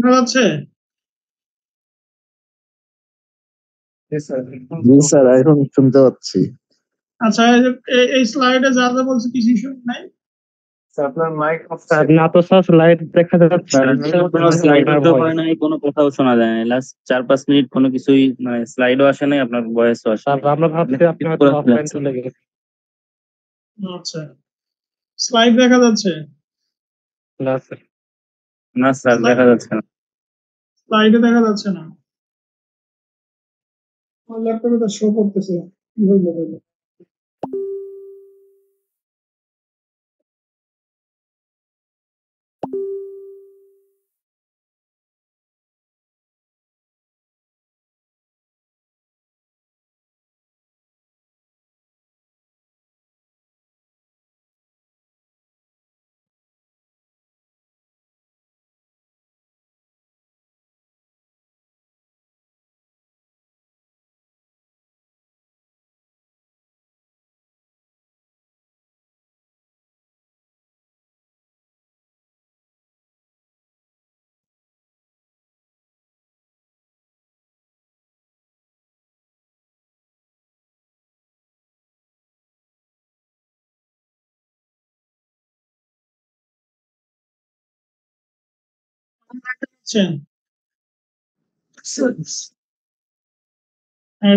শোনা যাচ্ছে? জি স্যার, এখন শুনতে পাচ্ছি। আচ্ছা, এই স্লাইডে যা যা বলছে কিছু শুনি নাই। আপনার মাইক অফ না তো স্যার, স্লাইড দেখা যাচ্ছে কোনো স্লাইড তো হয় নাই, কোনো কথাও শোনা যায় না। লাস্ট 4-5 মিনিট কোনো কিছুই, মানে স্লাইডও আসে নাই, আপনার ভয়েসও আসে নাই। আমরা ভাবছি আপনি হয়তো অফলাইন চলে গেছেন। আচ্ছা, স্লাইড দেখা যাচ্ছে? না স্যার, না স্যার, দেখা যাচ্ছে না। স্লাইডে দেখা যাচ্ছে না। আমার ল্যাপটপে তো শো করতেছে। কি হইলো তাহলে?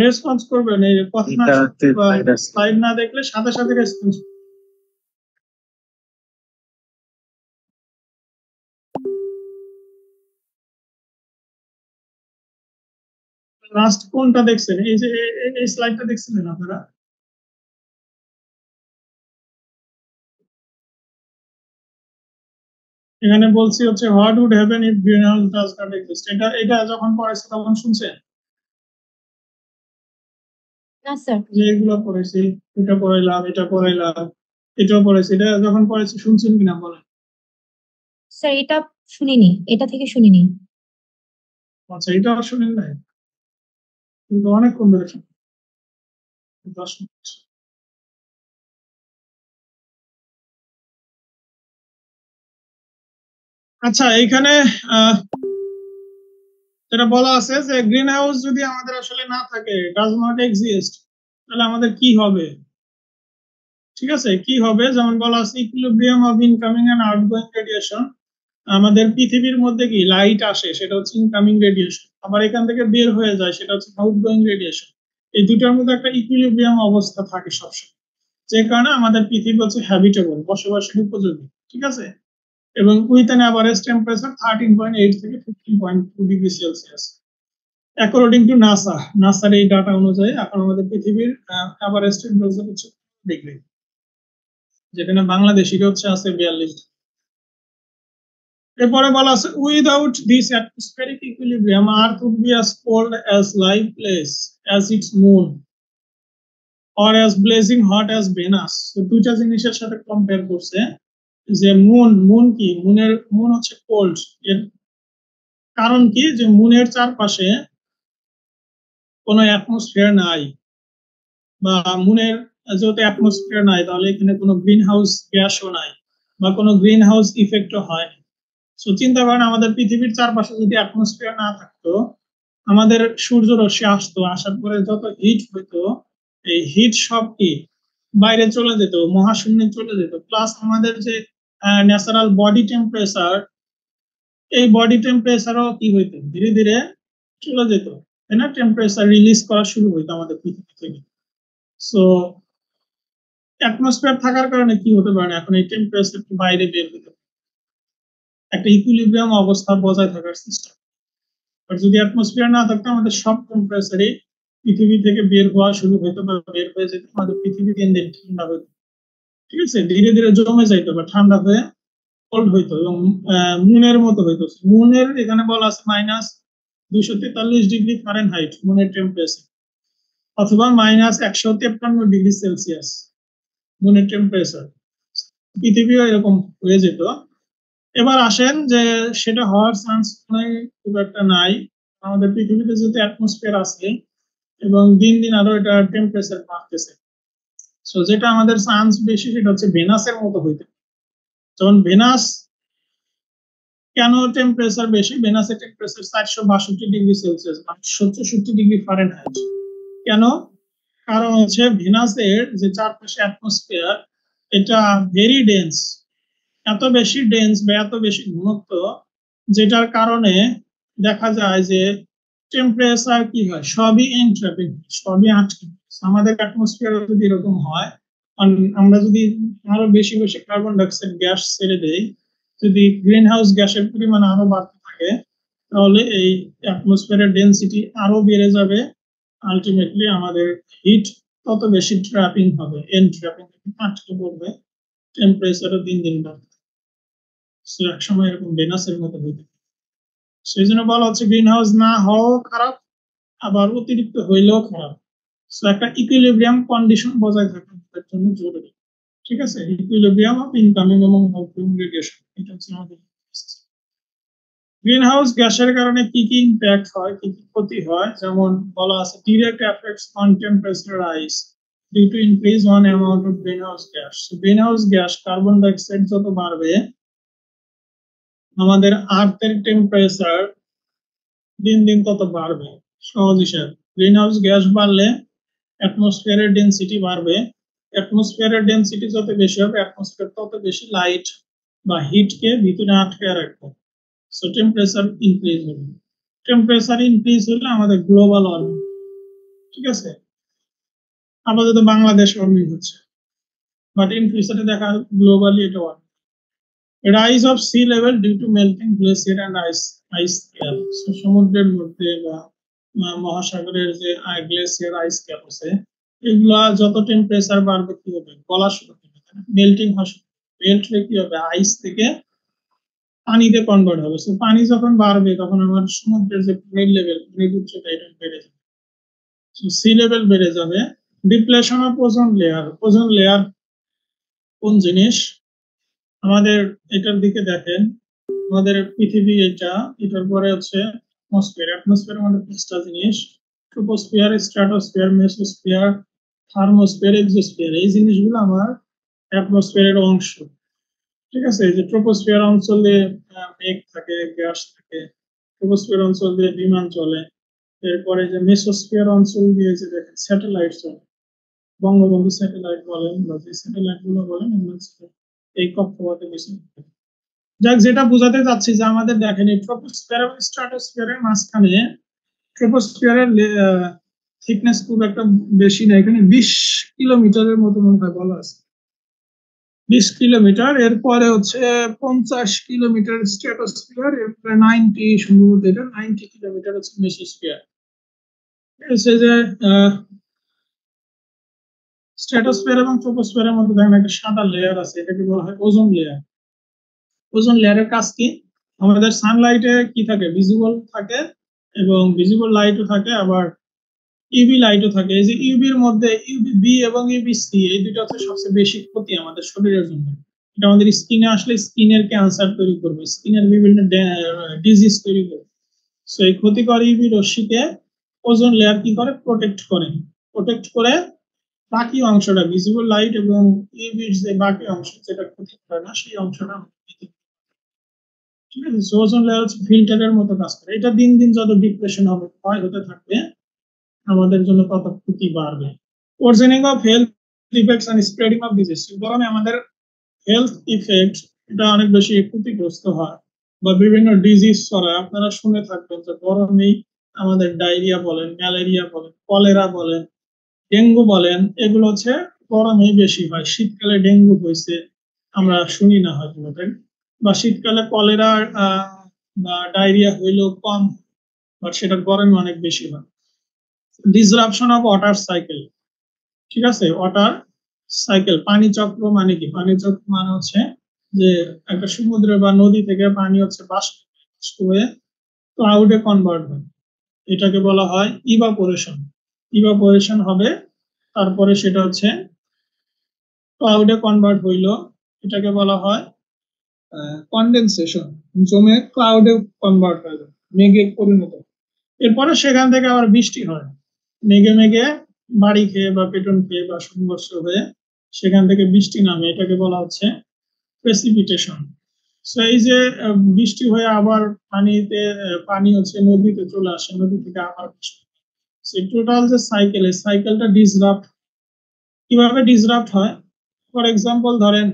রেসপন্স করবেন, এই কথা স্লাইড না দেখলে সাথে সাথে রেসপন্স। লাস্ট কোনটা দেখছেন? এই যে এই স্লাইডটা দেখছিলেন আপনারা? এখানে বলছি হচ্ছে what would happen if greenhouse does not exist. এটা যখন পড়েছি তখন শুনছেন? না স্যার। যে এগুলো পড়েছি, এটা পড়াইলাম, এটাও পড়েছি, এটা যখন পড়েছি শুনছেন কিনা বলেন? স্যার এটা শুনিনি, এটা থেকে শুনিনি। আচ্ছা, এটা আর শুনেন নাই? কিন্তু অনেকক্ষণ ধরে শুনেন, 10 মিনিট। আচ্ছা, এইখানে যেটা বলা আছে যে গ্রিন হাউস যদি আমাদের আসলে না থাকে, ডাজ নট এক্সিস্ট, তাহলে আমাদের কি হবে? ঠিক আছে, কি হবে? যেমন বলা আছে equilibrium of incoming and outgoing radiation. আমাদের পৃথিবীর মধ্যে কি লাইট আসে, সেটা হচ্ছে ইনকামিং রেডিয়েশন, আবার এখান থেকে বের হয়ে যায়, সেটা হচ্ছে আউটগোয়িং রেডিয়েশন। এই দুটার মধ্যে একটা ইকুইলিব্রিয়াম অবস্থা থাকে সবসময়, যে কারণে আমাদের পৃথিবী হচ্ছে হ্যাবিটেবল, বসবাসের উপযোগী। ঠিক আছে, এবং উইথ অ্যান অ্যাভারেজ টেম্পারেচার 13.8 থেকে 15.2 ডিগ্রি সেলসিয়াস অ্যাকর্ডিং টু নাসার এই ডাটা অনুযায়ী এখন আমাদের পৃথিবীর অ্যাভারেজ টেম্পারেচার হচ্ছে ডিগ্রি, যেখানে বাংলাদেশির হচ্ছে আছে 42। এরপরে বলা আছে without this atmospheric equilibrium earth would be as cold as lifeless as its moon or as blazing hot as Venus. তো দুইটা জিনিসের সাথে কম্পেয়ার করছে যে মুন কি, মুন হচ্ছে কোল্ড। এর কারণ কি, যে মুনের চারপাশে কোনো অ্যাটমসফিয়ার নাই, বা মুনের যেহেতু অ্যাটমসফিয়ার নাই, তাহলে এখানে কোনো গ্রিন হাউস গ্যাসও নাই, বা কোনো গ্রিন হাউস ইফেক্টও হয় না। সো চিন্তা করেন, আমাদের পৃথিবীর চারপাশে যদি অ্যাটমসফিয়ার না থাকতো, আমাদের সূর্য রশ্মি আসতো, আসার পরে যত হিট হইতো, এই হিট সব কি বাইরে চলে যেত, মহাশূন্যে চলে যেত। প্লাস আমাদের যে ন্যাচারাল বডি টেম্পারেচার, এই বডি টেম্পারেচারও কি হইতো, ধীরে ধীরে চলে যেত, তাই না? টেম্পারেচার রিলিজ করা শুরু হইতো আমাদের পৃথিবী থেকে। সো অ্যাটমসফিয়ার থাকার কারণে কি হতে পারে না, এখন এই টেম্পারেচার বাইরে বের হতে পারে, একটা ইকুইলিব্রিয়াম অবস্থা বজায় থাকার সিস্টেম। আর যদি অ্যাটমসফিয়ার না থাকতো, আমাদের সব টেম্পারেচারই পৃথিবী থেকে বের হওয়া শুরু হইতো, বা বের হয়ে যেত, আমাদের পৃথিবী দিন দিন ঠান্ডা হইতো। ঠিক আছে, ধীরে ধীরে জমে যাইতো বা ঠান্ডা হয়ে কোল্ড হইতো, এবং মুনের মতো হইতো। মুনের এখানে বলা আছে -243 ডিগ্রি ফারেনহাইট মুনের টেম্পারেচার, অথবা -153 ডিগ্রি সেলসিয়াস মুনের টেম্পারেচার। পৃথিবীও এরকম হয়ে যেত। এবার আসেন যে সেটা হওয়ার চান্স খুব একটা নাই, আমাদের পৃথিবীতে যেহেতু অ্যাটমসফিয়ার আছে, এবং দিন দিন আরো এটা টেম্পারেচার বাড়তেছে। সো যেটা আমাদের চান্স বেশি, সেটা হচ্ছে ভেনাসের মতো হইতে। যেমন ভেনাস কেন টেম্পারেচার বেশি? ভেনাসের temperature 462 degree Celsius, 67 degree Fahrenheit. কেন? কারণ হচ্ছে ভেনাসের যে চারপাশে অ্যাটমসফিয়ার, এটা ভেরি ডেন্স, এত বেশি ডেন্স বা এত বেশি ঘনত্ব, যেটার কারণে দেখা যায় যে টেম্পারেচার কি হয়, সবই এনট্রপিক, সবই আটকে। আমাদের অ্যাটমসফিয়ার যদি এরকম হয়, আমরা যদি আরো বেশি বেশি কার্বন ডাইঅক্সাইড গ্যাস ছেড়ে দেই, যদি গ্রিন হাউস গ্যাসের পরিমাণ আরো বাড়তে থাকে, তাহলে এই অ্যাটমসফিয়ারের ডেনসিটি আরো বেড়ে যাবে। আলটিমেটলি আমাদের হিট তত বেশি ট্র্যাপিং হবে, এনট্রপিং আটকে পড়বে, টেম্পারেচারও দিন দিন বাড়বে। সো একসময় এরকম ভেনাসের মতো হইতে, সেই জন্য বলা হচ্ছে গ্রিন হাউস না হওয়াও খারাপ, আবার অতিরিক্ত হইলেও খারাপ। সো একটা ইকুইলিব্রিয়াম কন্ডিশন বজায় থাকা আমাদের জন্য জরুরি। ঠিক আছে, ইকুইলিব্রিয়াম অফ ইনকামিং এবং আউটগোয়িং রেডিয়েশন, এটা হচ্ছে আমাদের। গ্রিন হাউস গ্যাসের কারণে কি কি ইম্প্যাক্ট হয়, কি কি ক্ষতি হয়, যেমন বলা আছে direct effects on temperature rise due to increase on amount of green house gas. Green house gas carbon dioxide যত বাড়বে, আমাদের আর্থের টেম্পারেচার দিন দিন তত বাড়বে। সহজ হিসাব, গ্রিন হাউস গ্যাস বাড়লে অ্যাটমসফিয়ারের ডেনসিটি বাড়বে, অ্যাটমসফিয়ারের ডেনসিটি যত বেশি হবে, অ্যাটমসফিয়ার তত বেশি লাইট বা হিটকে ভিতরে আটকে রাখবে। সো টেম্পারেচার ইনক্রিজ হবে, টেম্পারেচার ইনক্রিজ হলে আমাদের গ্লোবাল ওয়ার্মিং। ঠিক আছে, আপাতত বাংলাদেশ ওয়ার্মিং হচ্ছে, বাট ইন ফিউচারে দেখা গ্লোবালি এটা warming. Rise of sea level due to melting glacier and ice cap. সমুদ্রের মধ্যে বা মহাসাগরের যে গ্লেসিয়ার আইস ক্যাপ আছে, এগুলা যত টেম্পারেচার বাড়বে কি হবে, গলা শুরু হবে, মেল্টিং হওয়া শুরু হবে। মেল্ট হয়ে কি হবে, আইস থেকে পানিতে কনভার্ট হবে। সো পানি যখন বাড়বে, তখন আমার সমুদ্রের যে পানির লেভেল, পানির উচ্চতা, এটা বেড়ে যাবে। সো সি লেভেল বেড়ে যাবে। Depletion of ozone layer. Ozone layer কোন জিনিস? আমাদের এটার দিকে দেখেন, আমাদের পৃথিবী এটা, এটার পরে হচ্ছে অ্যাটমসফিয়ার। অ্যাটমসফিয়ার আমাদের পাঁচটা জিনিস: troposphere, stratosphere, mesosphere, thermosphere, exosphere. এই জিনিসগুলো আমার অ্যাটমসফিয়ারের অংশ। ঠিক আছে, যে ট্রোপোস্ফিয়ার অঞ্চলে মেঘ থাকে, গ্যাস থাকে, ট্রোপোস্ফিয়ার অঞ্চল দিয়ে বিমান চলে। এরপরে যে মেসোস্ফিয়ার অঞ্চল দিয়ে যে দেখেন স্যাটেলাইট চলে, বঙ্গবন্ধু স্যাটেলাইট বলেন বা যে স্যাটেলাইট গুলো বলেন, এই কক্ষপথে বেশি। যাক, যেটা বোঝাতে চাচ্ছি যে আমাদের দেখেন এই ট্রোপোস্ফিয়ার এবং স্ট্র্যাটোস্ফিয়ারের মাঝখানে ট্রোপোস্ফিয়ারের থিকনেস খুব একটা বেশি না, এখানে 20 কিলোমিটারের মতো মনে হয় বলা আছে, 20 কিলোমিটার। এরপরে হচ্ছে 50 কিলোমিটার স্ট্র্যাটোস্ফিয়ার, এরপরে 90, সম্ভবত এটা 90 কিলোমিটার হচ্ছে মেসোস্ফিয়ার। হচ্ছে যে স্ট্র্যাটোস্ফিয়ার এবং ট্রোপোস্ফিয়ারের মধ্যে দেখেন একটা সাদা লেয়ার আছে, এটাকে বলা হয় ওজোন লেয়ার। ওজোন লেয়ারের কাজ কি? আমাদের সানলাইটে কি থাকে, ভিজিবল থাকে এবং ভিজিবল লাইটও থাকে, আবার ইউভি লাইটও থাকে। এই যে ইউভির মধ্যে ইউভি বি এবং ইউভি সি, এই দুটো হচ্ছে সবচেয়ে বেশি ক্ষতি আমাদের শরীরের জন্য। এটা আমাদের স্কিনে আসলে স্কিনের ক্যান্সার তৈরি করবে, স্কিনের বিভিন্ন ডিজিজ তৈরি করবে। সো এই ক্ষতিকর ইউভি রশ্মিকে ওজোন লেয়ার কি করে, প্রোটেক্ট করে। প্রোটেক্ট করে বাকি অংশটা, ভিজিবল লাইট এবং ইউভির যে বাকি অংশ যেটা ক্ষতি করে না, সেই অংশটা। ঠিক আছে, ওজোন লেয়ার হচ্ছে ফিল্টারের মতো কাজ করে। এটা দিন দিন যত ডিপ্রেশন হবে, ক্ষয় হতে থাকবে, আমাদের জন্য তত ক্ষতি বাড়বে। Worsening of health effects and spreading of disease. গরমে আমাদের হেলথ ইফেক্ট এটা অনেক বেশি ক্ষতিগ্রস্ত হয় বা বিভিন্ন ডিজিজ ছড়ায়। আপনারা শুনে থাকবেন যে গরমেই আমাদের ডায়রিয়া বলেন, ম্যালেরিয়া বলেন, কলেরা বলেন, ডেঙ্গু বলেন, এগুলো হচ্ছে গরমেই বেশি হয়। শীতকালে ডেঙ্গু হয়েছে আমরা শুনি না হয়তো, বা শীতকালে কলেরা বা ডায়রিয়া হইলেও কম, বাট সেটা গরমে অনেক বেশি হয়। Disruption of water cycle. ঠিক আছে, ওয়াটার সাইকেল, পানি চক্র মানে কি? পানি চক্র মানে হচ্ছে যে একটা সমুদ্র বা নদী থেকে পানি হচ্ছে বাষ্প হয়ে ক্লাউডে কনভার্ট হয়, এটাকে বলা হয় ইভাপোরেশন। ইভাপোরেশন হবে, তারপরে সেটা হচ্ছে ক্লাউডে কনভার্ট হইলো, এটাকে বলা হয় কনডেনসেশন। জমে ক্লাউডে কনভার্ট হয়ে যায়, মেঘে পরিণত। এরপরে সেখান থেকে আবার বৃষ্টি হয়, মেঘে মেঘে বাড়ি খেয়ে বা পেটন খেয়ে বা সংঘর্ষ হয়ে সেখান থেকে বৃষ্টি নামে, এটাকে বলা হচ্ছে প্রেসিপিটেশন। সো এই যে বৃষ্টি হয়ে আবার পানি হচ্ছে নদীতে চলে আসে, নদী থেকে আবার সেই টোটাল যে সাইকেল, এই সাইকেলটা ডিসরাপ্ট কিভাবে ডিসরাপ্ট হয়? ফর এক্সাম্পল ধরেন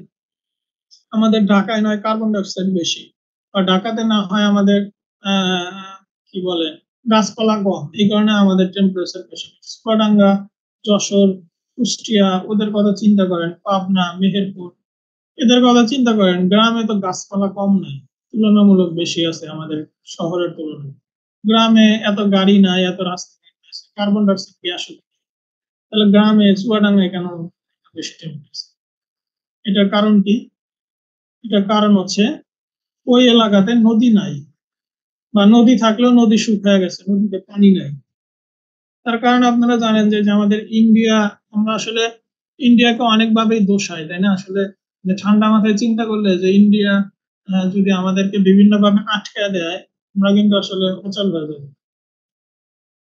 আমাদের ঢাকায় নয় কার্বন ডাইঅক্সাইড বেশি, বা ঢাকাতে না হয় আমাদের কি বলে গাছপালা কম, এই কারণে আমাদের টেম্পারেচার বেশি। চুয়াডাঙ্গা, যশোর, কুষ্টিয়া ওদের কথা চিন্তা করেন, পাবনা, মেহেরপুর এদের কথা চিন্তা করেন, গ্রামে তো গাছপালা কম নাই, তুলনামূলক বেশি আছে আমাদের শহরের তুলনায়। গ্রামে এত গাড়ি নাই, এত রাস্তা নাই, কার্বন ডাইঅক্সাইড গ্যাস, তাহলে গ্রামে চুয়াডাঙ্গায় কেন বেশি টেম্পারেচার? এটার কারণ কি? এটার কারণ হচ্ছে ওই এলাকাতে নদী নাই, বা নদী থাকলেও নদী শুকিয়ে গেছে, নদীতে পানি নাই। তার কারণ আপনারা জানেন যে আমাদের ইন্ডিয়া, আমরা আসলে ইন্ডিয়াকে অনেকভাবেই দোষাই, তাই না? আসলে যে ঠান্ডা মাথায় চিন্তা করলে যে ইন্ডিয়া যদি আমাদেরকে বিভিন্ন ভাবে আটকে দেয়, আমরা কিন্তু আসলে অচল হয়ে যাবো,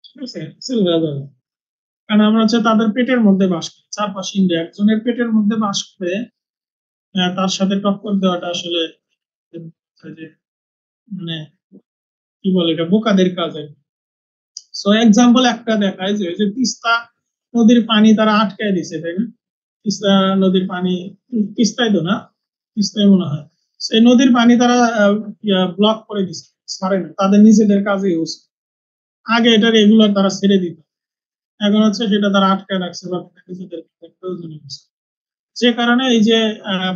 ঠিক আছে? অচল হয়ে যাবো। কারণ আমরা হচ্ছে তাদের পেটের মধ্যে বাস করি, চারপাশে ইন্ডিয়া একজনের পেটের মধ্যে বাস করে তার সাথে টক্কর দেওয়াটা আসলে যে মানে কি বলে এটা বোকাদের কাজ আর কি। সো এক্সাম্পল একটা দেখায় যে ওই যে তিস্তা নদীর পানি তারা আটকায় দিছে, তাই না? তিস্তা নদীর পানি, তিস্তায় তো না, তিস্তায় মনে হয় সেই নদীর পানি তারা ব্লক করে দিছে, ছাড়ে না, তাদের নিজেদের কাজে ইউজ। আগে এটা রেগুলার তারা ছেড়ে দিত, এখন হচ্ছে সেটা তারা আটকায় রাখছে বা নিজেদের প্রয়োজন ইউজ। যে কারণে এই যে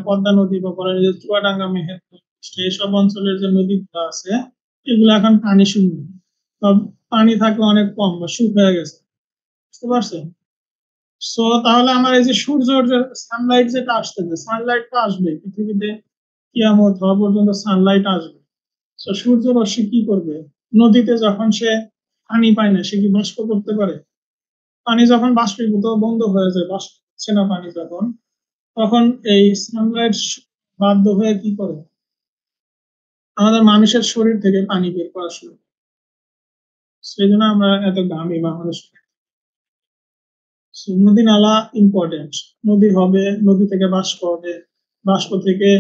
পদ্মা নদী বা বলেন যে চুয়াডাঙ্গা, মেহেরপুর এইসব অঞ্চলের যে নদীগুলো আছে এগুলো এখন পানি শূন্য, বা পানি থাকে অনেক কম বা শুকিয়ে গেছে, বুঝতে পারছেন? সো তাহলে আমার এই যে সূর্যের যে সানলাইট যেটা আসতেছে, সানলাইটটা আসবে পৃথিবীতে, কিয়ামত হওয়া পর্যন্ত সানলাইট আসবে। তো সূর্য রশ্মি কি করবে? নদীতে যখন সে পানি পায় না, সে কি বাষ্প করতে পারে? পানি যখন বাষ্পীভূত বন্ধ হয়ে যায়, বাষ্প হচ্ছে না পানি যখন, তখন এই সানলাইট বাধ্য হয়ে কি করে? আমাদের মানুষের শরীর থেকে পানি বের করা শুরু করে। সেই জন্য আমরা এত ঘামি বাংলাদেশ। নদী নালা ইম্পর্টেন্ট, নদী হবে, নদী থেকে বাষ্প হবে, বাষ্প থেকে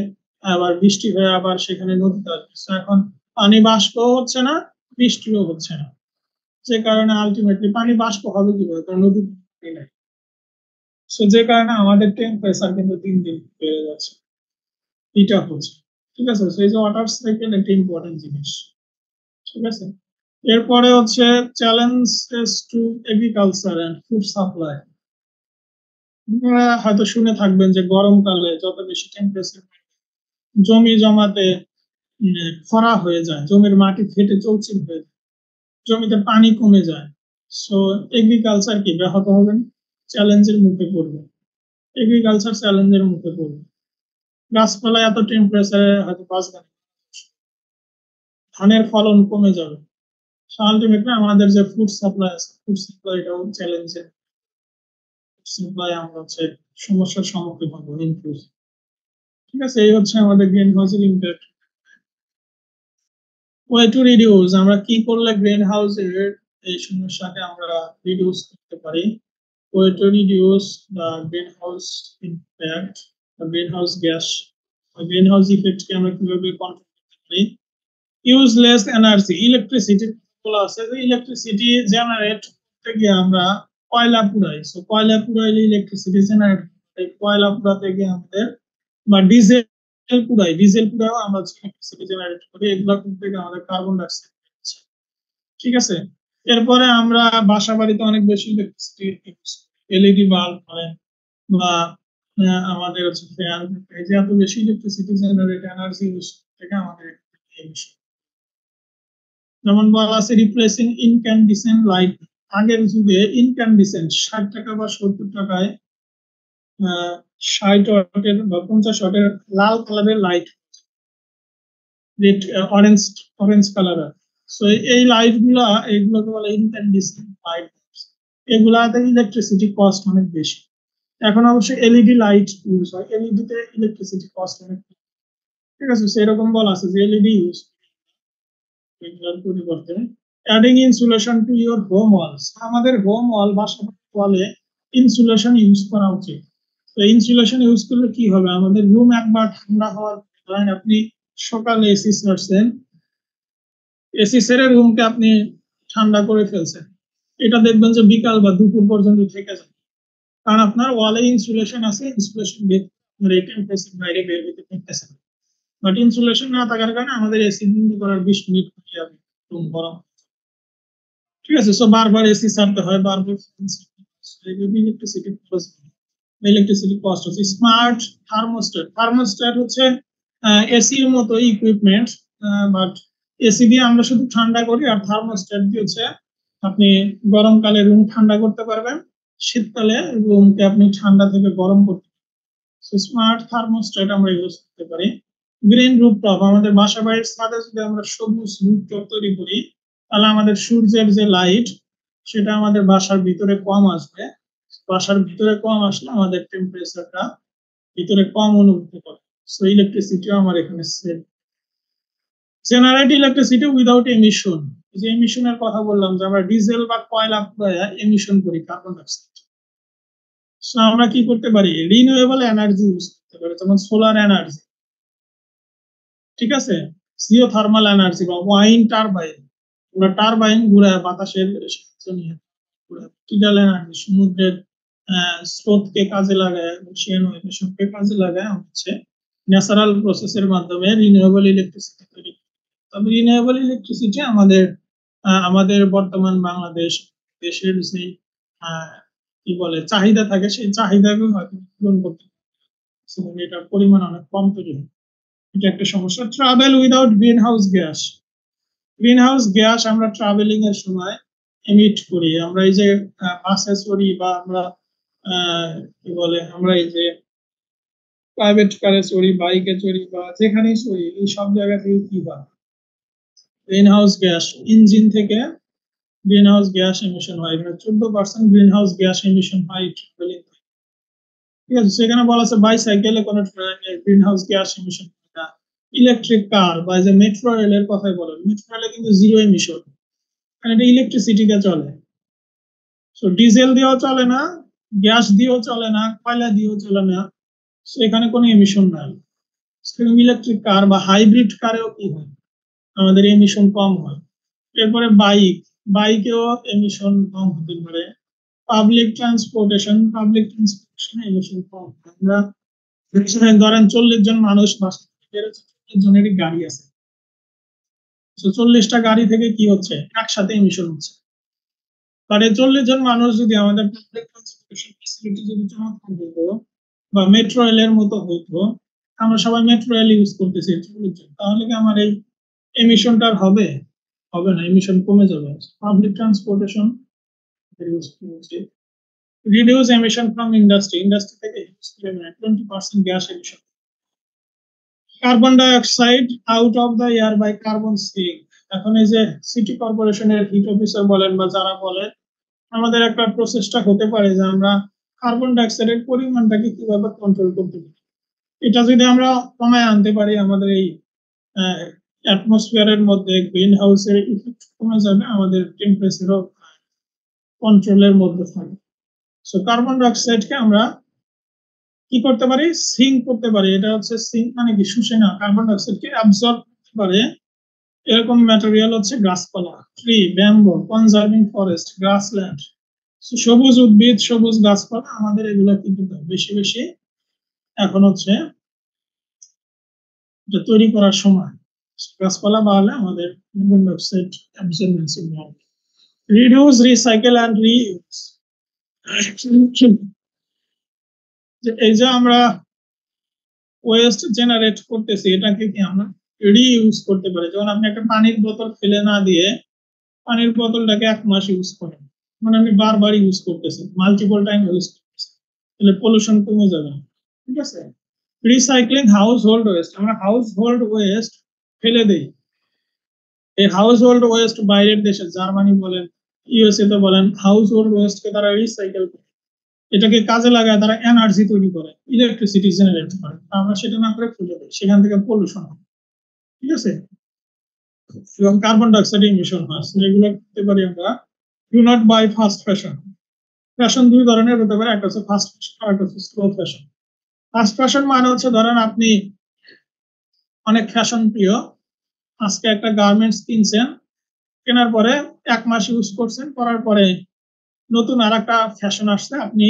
আবার বৃষ্টি হয়ে আবার সেখানে নদীতে আসবে। So এখন পানি বাষ্প হচ্ছে না, বৃষ্টিও হচ্ছে না, যে কারণে আলটিমেটলি পানি বাষ্প হবে কিভাবে, কারণ নদী পানি নাই। সো যে কারণে আমাদের টেম্পারেচার কিন্তু দিন দিন বেড়ে যাচ্ছে, এটা হচ্ছে, ঠিক আছে? সেই যে ওয়াটার সাইকেল একটা ইম্পর্টেন্ট জিনিস, ঠিক আছে? এরপরে হচ্ছে challenges to agriculture and food supply. আপনারা হয়তো শুনে থাকবেন যে গরমকালে যত বেশি টেম্পারেচার জমি জমাতে খরা হয়ে যায়, জমির মাটি ফেটে চৌচির হয়ে যায়, জমিতে পানি কমে যায়। সো এগ্রিকালচার কি ব্যাহত হবে, চ্যালেঞ্জের মুখে পড়বে, এগ্রিকালচার চ্যালেঞ্জের মুখে পড়বে। গাছপালা এত টেম্পারেচারে হয়তো বাঁচবে না, ধানের ফলন কমে যাবে। আলটিমেটলি আমাদের যে ফুড সাপ্লাই আছে, ফুড সাপ্লাইটাও চ্যালেঞ্জের, সাপ্লাই আমরা হচ্ছে সমস্যার সম্মুখীন হবো ইন ফিউচার, ঠিক আছে? এই হচ্ছে আমাদের গ্রিন হাউসের ইম্প্যাক্ট। ওয়ে টু রিডিউস, আমরা কি করলে গ্রিন হাউসের এই সমস্যাকে আমরা রিডিউস করতে পারি? Way to reduce the greenhouse impact, green house gas, green house ইফেক্টকে আমরা কিভাবে কন্ট্রোল করতে পারি? ইউজ লেস এনার্জি, ইলেকট্রিসিটি বলা আছে যে ইলেকট্রিসিটি জেনারেট করতে গিয়ে আমরা কয়লা পুড়াই। সো কয়লা পুড়াইলে ইলেকট্রিসিটি জেনারেট, কয়লা পুড়াতে গিয়ে আমাদের, বা ডিজেল পুড়াই, ডিজেল পুড়াও আমরা ইলেকট্রিসিটি জেনারেট করি, এগুলো করতে গিয়ে আমাদের কার্বন ডাইঅক্সাইড, ঠিক আছে? এরপরে আমরা বাসা বাড়িতে অনেক বেশি ইলেকট্রিসিটি ইউজ করি, এলইডি বাল্ব বলেন বা আমাদের হচ্ছে ফ্যান, এই যে এত বেশি ইলেকট্রিসিটি জেনারেট এনার্জি ইউজ থেকে আমাদের এই বিষয়, যেমন বলা আছে রিপ্লেসিং ইনক্যান্ডিসেন্ট লাইট। আগের যুগে ইনক্যান্ডিসেন্ট 60 টাকা বা 70 টাকায় 60 ওয়াটের বা 50 ওয়াটের লাল কালারের light, red orange orange colour. So এই লাইট গুলা, এগুলোকে বলে ইনক্যান্ডিসেন্ট লাইট, এগুলাতে ইলেকট্রিসিটি কস্ট অনেক বেশি। এখন অবশ্যই এলইডি লাইট ইউজ হয়, এলইডি তে ইলেকট্রিসিটি কস্ট অনেক কম, ঠিক আছে? সেরকম বলা আছে যে এলইডি ইউজ এগুলোর পরিবর্তে adding insulation to your home walls, আমাদের হোম ওয়াল বাসা ওয়ালে ইনসুলেশন ইউজ করা উচিত। তো ইনসুলেশন ইউজ করলে কি হবে, আমাদের রুম একবার ঠান্ডা হওয়ার, ধরেন আপনি সকালে এসি ছাড়ছেন, এসি ছেড়ে রুমকে আপনি ঠান্ডা করে ফেলছেন, এটা দেখবেন যে বিকাল বা দুপুর পর্যন্ত থেকে যায়, কারণ আপনার ওয়ালে ইনসুলেশন আছে, ইনসুলেশন আপনার এই টেম্পারেচার বাইরে বের হতে পারতেছে না। বাট ইনসুলেশন না থাকার কারণে আমাদের এসি বন্ধ করার 20 মিনিট হয়ে যাবে, রুম গরম। ঠিক আছে, সো বারবার এসি ছাড়তে হয়, বারবার ইলেকট্রিসিটি কস্ট হচ্ছে। স্মার্ট থার্মোস্ট্যাট, থার্মোস্ট্যাট হচ্ছে এসি এর মতো ইকুইপমেন্ট, বাট এসি দিয়ে আমরা শুধু ঠান্ডা করি, আর থার্মোস্ট্যাট দিয়ে হচ্ছে আপনি গরমকালে রুম ঠান্ডা করতে পারবেন, শীতকালে রুমকে আপনি ঠান্ডা থেকে গরম করতে পারবেন। স্মার্ট থার্মোস্ট্যাট আমরা ইউজ করতে পারি। গ্রিন রুফটপ, আমাদের বাসা বাড়ির ছাদে যদি আমরা সবুজ রুফটপ তৈরি করি, তাহলে আমাদের সূর্যের যে লাইট সেটা আমাদের বাসার ভিতরে কম আসবে, বাসার ভিতরে কম আসলে আমাদের টেম্পারেচারটা ভিতরে কম অনুভূত করে। সো ইলেকট্রিসিটিও আমার এখানে save. Generate electricity without emission, যে এমিশনের কথা বললাম যে আমরা ডিজেল বা কয়লা পুড়াইয়া এমিশন করি কার্বন ডাইঅক্সাইড। সো আমরা কি করতে পারি, রিনিউয়েবল এনার্জি ইউজ করতে পারি, যেমন সোলার এনার্জি, ঠিক আছে, জিওথার্মাল এনার্জি বা ওয়াইন টারবাইন, আমরা টারবাইন ঘুরায় বাতাসের সাহায্য নিয়ে টিডাল এনার্জি, সমুদ্রের স্রোতকে কাজে লাগায়, ওশিয়ান ওয়েভকে কাজে লাগায় হচ্ছে ন্যাচারাল প্রসেসের মাধ্যমে রিনিউয়েবল ইলেকট্রিসিটি তৈরি। তবে রিনিউয়েবল ইলেকট্রিসিটি আমাদের বর্তমান বাংলাদেশ দেশের যে কি বলে চাহিদা থাকে, সেই চাহিদাকে হয়তো পূরণ করতে পারে, এটার পরিমাণ অনেক কম তৈরি হয়, এটা একটা সমস্যা। Travel without green house gas, green house gas আমরা ট্রাভেলিং এর সময় এমিট করি, আমরা এই যে বাসে চড়ি বা আমরা কি বলে আমরা এই যে প্রাইভেট কারে চড়ি, বাইকে চড়ি বা যেখানেই চড়ি, এই সব জায়গা থেকে কি হয়, গ্রিন হাউস গ্যাস, ইঞ্জিন থেকে গ্রিন হাউস গ্যাস এমিশন হয়, 14% গ্রিন হাউস গ্যাস এমিশন হয় ট্রাভেলিং। ঠিক আছে, সেখানে বলা আছে বাইসাইকেলে কোনো গ্রিন হাউস গ্যাস এমিশন হয় না। ইলেকট্রিক কার বা যে মেট্রো রেলের কথাই বলেন, মেট্রো রেলে কিন্তু জিরো এমিশন, কারণ এটা ইলেকট্রিসিটিতে চলে। সো ডিজেল দিয়েও চলে না, গ্যাস দিয়েও চলে না, কয়লা দিয়েও চলে না, সো এখানে কোনো এমিশন নাই। ইলেকট্রিক কার বা হাইব্রিড কারেও কি হয়, আমাদের এমিশন কম হয়। এরপরে বাইকেও এমিশন কম হতে পারে। পাবলিক ট্রান্সপোর্টেশন এমিশন কম। আমরা ধরেন 40 জন মানুষ বাসা থেকে বেরোচ্ছে, 40 জনেরই গাড়ি আছে, 40টা গাড়ি থেকে কি হচ্ছে, একসাথে এমিশন হচ্ছে। মানে 40 জন মানুষ যদি আমাদের পাবলিক ট্রান্সপোর্টেশন ফ্যাসিলিটি যদি চমৎকার হতো বা মেট্রো রেলের মতো হতো, আমরা সবাই মেট্রো রেল ইউজ করতেছি 40 জন, তাহলে কি আমার এই এমিশনটা হবে? হবে না, এমিশন কমে যাবে। পাবলিক ট্রান্সপোর্টেশন ইউজ করছি। Reduce emission from industry, industry থেকে ইউজ করে 20% gas emission. Carbon dioxide out of the air by carbon sink. এখন এই যে সিটি কর্পোরেশনের হিট অফিসার বলেন বা যারা বলেন, আমাদের একটা প্রচেষ্টা হতে পারে যে আমরা কার্বন ডাইঅক্সাইডের পরিমাণটাকে কিভাবে কন্ট্রোল করতে পারি। এটা যদি আমরা কমায় আনতে পারি, আমাদের এই অ্যাটমসফিয়ারের মধ্যে গ্রিন হাউসের ইফেক্ট কমে যাবে, আমাদের টেম্পারেচারও কন্ট্রোলের মধ্যে থাকবে। সো কার্বন ডাইঅক্সাইডকে আমরা কি করতে পারি, সিঙ্ক করতে পারি। এটা হচ্ছে সিঙ্ক মানে কি, শুষে না, কার্বন ডাইঅক্সাইডকে অ্যাবজর্ব করতে পারে এরকম ম্যাটেরিয়াল হচ্ছে গাছপালা, tree, bamboo, conserving forest, grassland. সবুজ উদ্ভিদ, সবুজ গাছপালা, আমাদের এগুলো কিন্তু বেশি বেশি এখন হচ্ছে এটা তৈরি করার সময়। গাছপালা বাড়লে আমাদের কার্বন ডাইঅক্সাইড অ্যাবজর্বেন্সি বাড়বে। Reduce, recycle and reuse. এই যে আমরা ওয়েস্ট জেনারেট করতেছি, এটাকে কি আমরা রিইউজ করতে পারি। যেমন আপনি একটা পানির বোতল ফেলে না দিয়ে পানির বোতলটাকে 1 মাস ইউজ করেন, মানে আপনি বারবার ইউজ করতেছেন, মাল্টিপল টাইম ইউজ করতেছেন, তাহলে পলিউশন কমে যাবে। ঠিক আছে, রিসাইক্লিং হাউস হোল্ড ওয়েস্ট, আমরা হাউস হোল্ড ওয়েস্ট ফেলে দেই। এই হাউস হোল্ড ওয়েস্ট বাইরের দেশে, জার্মানি বলেন, ইউএসএ তে বলেন, হাউস হোল্ড ওয়েস্টকে তারা রিসাইকেল করে, এটাকে কাজে লাগায় তারা এনার্জি তৈরি করে, ইলেকট্রিসিটি জেনারেট করে। আমরা সেটা না করে ফেলে দিই, সেখান থেকে পলিউশন হয়। ঠিক আছে, এবং কার্বন ডাইঅক্সাইড ইমিশন হয়। এগুলো করতে পারি আমরা। Do not buy fast fashion. Fashion 2 ধরনের হতে পারে, একটা হচ্ছে ফাস্ট ফ্যাশন আর একটা হচ্ছে স্লো ফ্যাশন। ফাস্ট ফ্যাশন মানে হচ্ছে ধরেন আপনি অনেক ফ্যাশন প্রিয়, আজকে একটা গার্মেন্টস কিনছেন, কেনার পরে 1 মাস ইউজ করছেন, করার পরে নতুন আর একটা ফ্যাশন আসছে, আপনি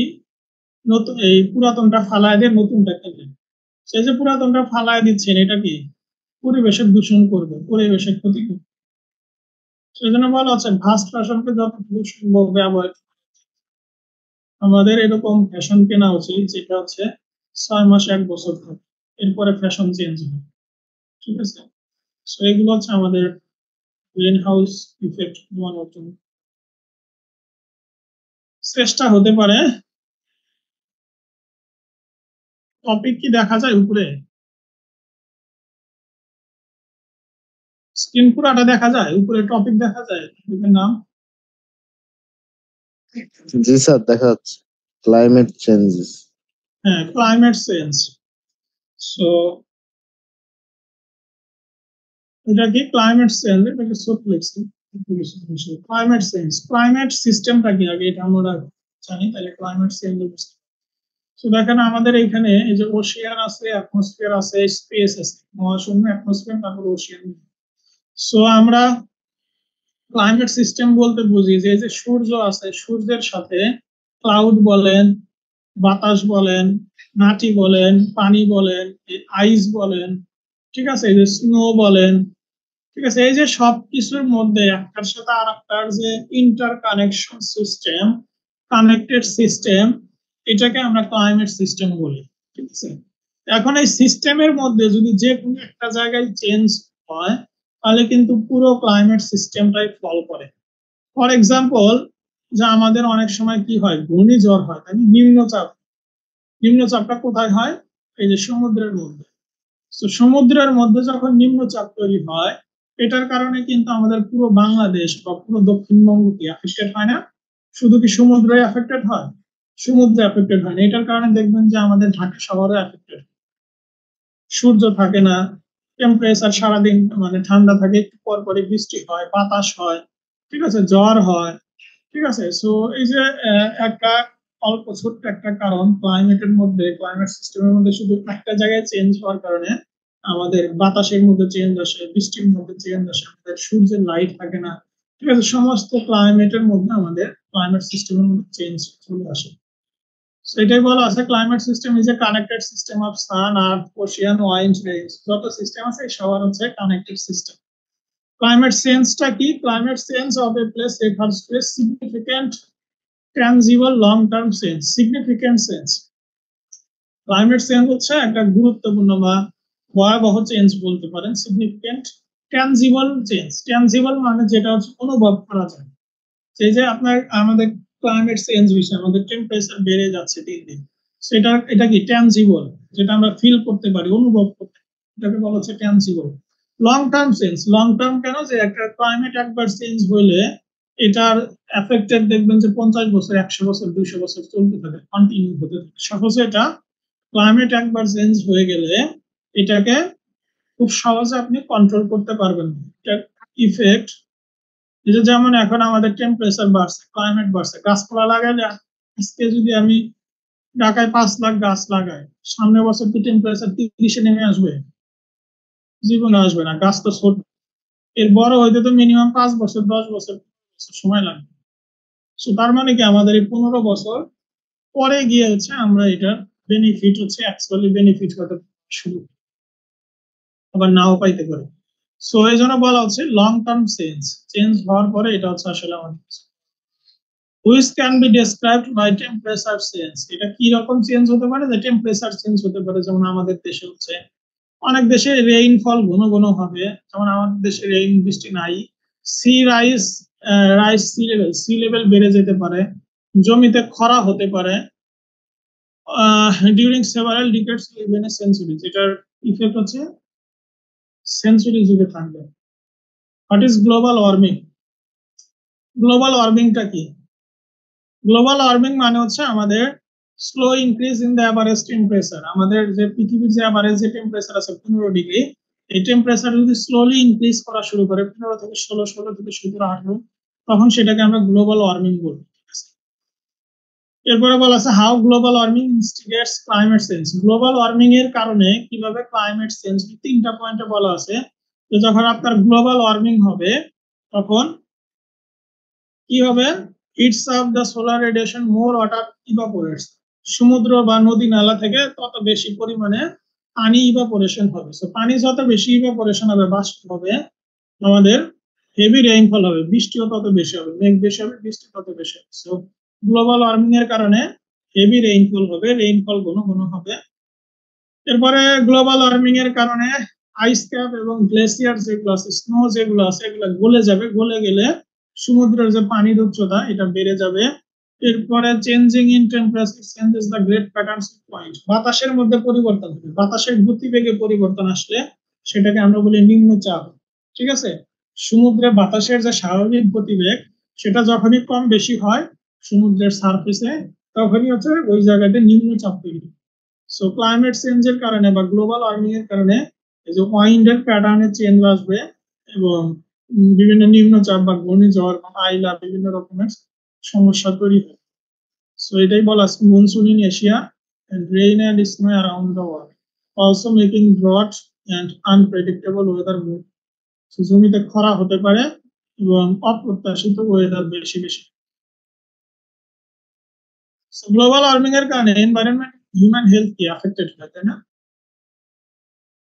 নতুন এই পুরাতনটা ফালায় দিয়ে নতুনটা কিনলেন। সেই যে পুরাতনটা ফালায় দিচ্ছেন, এটা কি পরিবেশের দূষণ করবে, পরিবেশের ক্ষতি করবে। সেই জন্য বলা হচ্ছে ফাস্ট ফ্যাশনকে যতটুকু সম্ভব ব্যবহার। আমাদের এরকম ফ্যাশন কেনা উচিত যেটা হচ্ছে 6 মাস 1 বছর থাকে, এরপরে ফ্যাশন চেঞ্জ হয়। ঠিক আছে, সো এগুলো হচ্ছে আমাদের গ্রিন হাউস ইফেক্ট কমানোর জন্য চেষ্টা হতে পারে। টপিক কি দেখা যায় উপরে? স্ক্রিন পুরাটা দেখা যায়? উপরে টপিক দেখা যায়, টপিকের নাম? জি স্যার, দেখা যাচ্ছে ক্লাইমেট চেঞ্জেস। হ্যাঁ, ক্লাইমেট চেঞ্জ। সো এটা কি ক্লাইমেট চেঞ্জ? এটাকে ছোট লিখছি। ক্লাইমেট চেঞ্জ, ক্লাইমেট সিস্টেমটা কি আগে এটা আমরা জানি, তাহলে ক্লাইমেট চেঞ্জ বুঝতে। তো দেখেন আমাদের এখানে এই যে ওশিয়ান আছে, অ্যাটমসফিয়ার আছে, স্পেস আছে, মহাশূন্য, অ্যাটমসফিয়ার, তারপর ওশিয়ান। সো আমরা ক্লাইমেট সিস্টেম বলতে বুঝি যে এই যে সূর্য আছে, সূর্যের সাথে ক্লাউড বলেন, বাতাস বলেন, মাটি বলেন, পানি বলেন, আইস বলেন, ঠিক আছে, এই যে স্নো বলেন, ঠিক আছে, এই যে সবকিছুর মধ্যে একটার সাথে আর একটার যে inter connection system, connected system, এটাকে আমরা ক্লাইমেট সিস্টেম বলি। ঠিক আছে, এখন এই সিস্টেমের মধ্যে যদি যে কোনো একটা জায়গায় চেঞ্জ হয়, তাহলে কিন্তু পুরো ক্লাইমেট সিস্টেমটাই ফল করে। ফর এক্সাম্পল, যে আমাদের অনেক সময় কি হয়, ঘূর্ণিঝড় হয়, তাই নিম্নচাপ। নিম্নচাপটা কোথায় হয়? এই যে সমুদ্রের মধ্যে। তো সমুদ্রের মধ্যে যখন নিম্নচাপ তৈরি হয়, এটার কারণে কিন্তু আমাদের পুরো বাংলাদেশ বা পুরো দক্ষিণবঙ্গ কি এফেক্টেড হয় না? শুধু কি সমুদ্রে এফেক্টেড হয়? সমুদ্রে এফেক্টেড হয় না। এটার কারণে দেখবেন যে আমাদের ঢাকা শহরে এফেক্টেড, সূর্য থাকে না, টেম্পারেচার সারাদিন মানে ঠান্ডা থাকে, একটু পর পরে বৃষ্টি হয়, বাতাস হয়, ঠিক আছে, জ্বর হয়। ঠিক আছে, সো এই যে একটা অল্প ছোট্ট একটা কারণ, ক্লাইমেটের মধ্যে, ক্লাইমেট সিস্টেমের মধ্যে শুধু একটা জায়গায় চেঞ্জ হওয়ার কারণে আমাদের বাতাসের মধ্যে চেঞ্জ আসে, বৃষ্টির মধ্যে চেঞ্জ আসে, আমাদের সূর্যের লাইট থাকে না। ঠিক আছে, সমস্ত ক্লাইমেটের মধ্যে আমাদের ক্লাইমেট সিস্টেমের মধ্যে চেঞ্জ চলে আসে। সেটাই বলা আছে climate system is a connected system of sun, earth, ocean, wind, rain, যত সিস্টেম আছে সবার হচ্ছে কানেক্টেড সিস্টেম। ক্লাইমেট চেঞ্জটা কি? Climate change of a place refers to a significant tangible long term change. Significant change, climate change হচ্ছে একটা গুরুত্বপূর্ণ বা ভয়াবহ চেঞ্জ বলতে পারেন। সিগনিফিক্যান্ট ট্যানজিবল চেঞ্জ, ট্যানজিবল মানে যেটা হচ্ছে অনুভব করা যায়। সেই যে আপনার আমাদের ক্লাইমেট চেঞ্জ হয়েছে, আমাদের টেম্পারেচার বেড়ে যাচ্ছে দিন দিন, সেটা এটা কি ট্যানজিবল, যেটা আমরা ফিল করতে পারি, অনুভব করতে পারি, এটাকে বলা হচ্ছে tangible. Long term change, long term কেন? যে একটা ক্লাইমেট একবার চেঞ্জ হইলে এটার এফেক্টেড দেখবেন যে 50 বছর, 100 বছর, 200 বছর চলতে থাকে, কন্টিনিউ হতে থাকে। সহজে এটা ক্লাইমেট একবার চেঞ্জ হয়ে গেলে এটাকে খুব সহজে আপনি কন্ট্রোল করতে পারবেন না। এটার ইফেক্ট, এটা যেমন এখন আমাদের টেম্পারেচার বাড়ছে, ক্লাইমেট বাড়ছে, গাছপালা লাগাইলে আজকে যদি আমি ঢাকায় 5 লাখ গাছ লাগাই, সামনের বছর কি টেম্পারেচার 30-এ নেমে আসবে? জীবনে আসবে না, গাছ তো ছোট। এর বড় হইতে তো মিনিমাম 5 বছর, 10 বছর সময় লাগবে। তার মানে কি আমাদের এই 15 বছর পরে গিয়ে হচ্ছে আমরা এটার বেনিফিট হচ্ছে অ্যাকচুয়ালি বেনিফিট হতে শুরু, আবার নাও পাইতে পারে। সো এই জন্য বলা হচ্ছে লং টার্ম চেঞ্জ, চেঞ্জ হওয়ার পরে এটা হচ্ছে আসলে আমাদের which can be described by temperature change। এটা কি রকম চেঞ্জ হতে পারে? যে টেম্পারেচার চেঞ্জ হতে পারে, যেমন আমাদের দেশে হচ্ছে অনেক দেশে রেইনফল ঘন ঘন হবে, যেমন আমাদের দেশে রেইন বৃষ্টি নাই। সি রাইস, সি লেভেল বেড়ে যেতে পারে, জমিতে খরা হতে পারে during several decades even a century, যেটার ইফেক্ট হচ্ছে সেঞ্চুরি যুগে থাকবে। What is global warming? Global ওয়ার্মিংটা কি? গ্লোবাল ওয়ার্মিং মানে হচ্ছে আমাদের slow increase in the average temperature. আমাদের যে পৃথিবীর যে এভারেজ যে টেম্পারেচার আছে 15 ডিগ্রি, এই টেম্পারেচার যদি স্লোলি ইনক্রিজ করা শুরু করে 15 থেকে 16, 16 থেকে 17, 18, তখন সেটাকে আমরা গ্লোবাল ওয়ার্মিং বলি। এরপরে বলা আছে how global warming instigates climate change. Global warming এর কারণে কিভাবে ক্লাইমেট চেঞ্জ, তিনটা পয়েন্টে বলা আছে যে যখন আপনার গ্লোবাল ওয়ার্মিং হবে তখন কি হবে, heats of the solar radiation more water evaporates, সমুদ্র বা নদী নালা থেকে তত বেশি পরিমাণে পানি ইভাপোরেশন হবে। সো পানি যত বেশি ইভাপোরেশন হবে, বাষ্প হবে, আমাদের হেভি রেইনফল হবে, বৃষ্টিও তত বেশি হবে, মেঘ বেশি হবে, বৃষ্টি তত বেশি হবে। সো গ্লোবাল ওয়ার্মিং এর কারণে হেভি রেইনফল হবে, রেইনফল ঘন ঘন হবে। এরপরে গ্লোবাল ওয়ার্মিং এর কারণে আইস ক্যাপ এবং গ্লেসিয়ার যেগুলো আছে, স্নো যেগুলো আছে, এগুলো গলে যাবে, গলে গেলে সমুদ্রের যে পানির উচ্চতা এটা বেড়ে যাবে। এরপরে changing in temperature changes the great patterns point, বাতাসের মধ্যে পরিবর্তন হবে, বাতাসের গতিবেগে পরিবর্তন আসলে সেটাকে আমরা বলি নিম্নচাপ। ঠিক আছে, সমুদ্রে বাতাসের যে স্বাভাবিক গতিবেগ সেটা যখনই কম বেশি হয় সমুদ্রের সারফেসে, তখনই হচ্ছে ওই জায়গাতে নিম্নচাপ তৈরি। সো ক্লাইমেট চেঞ্জের কারণে বা গ্লোবাল ওয়ার্মিং এর কারণে এই যে ওয়াইন্ডের প্যাটার্নে চেঞ্জ আসবে এবং বিভিন্ন নিম্নচাপ বা ঘূর্ণিঝড় বা আইলা বিভিন্ন রকমের সমস্যা তৈরি হবে। সো এটাই বলা আছে, monsoon in Asia and rain and snow around the world also making drought and unpredictable weather more. So জমিতে খরা হতে পারে এবং অপ্রত্যাশিত ওয়েদার বেশি বেশি। সো গ্লোবাল ওয়ার্মিং এর কারণে এনভায়রনমেন্ট হিউম্যান হেলথ কি এফেক্টেড হয়, তাই না?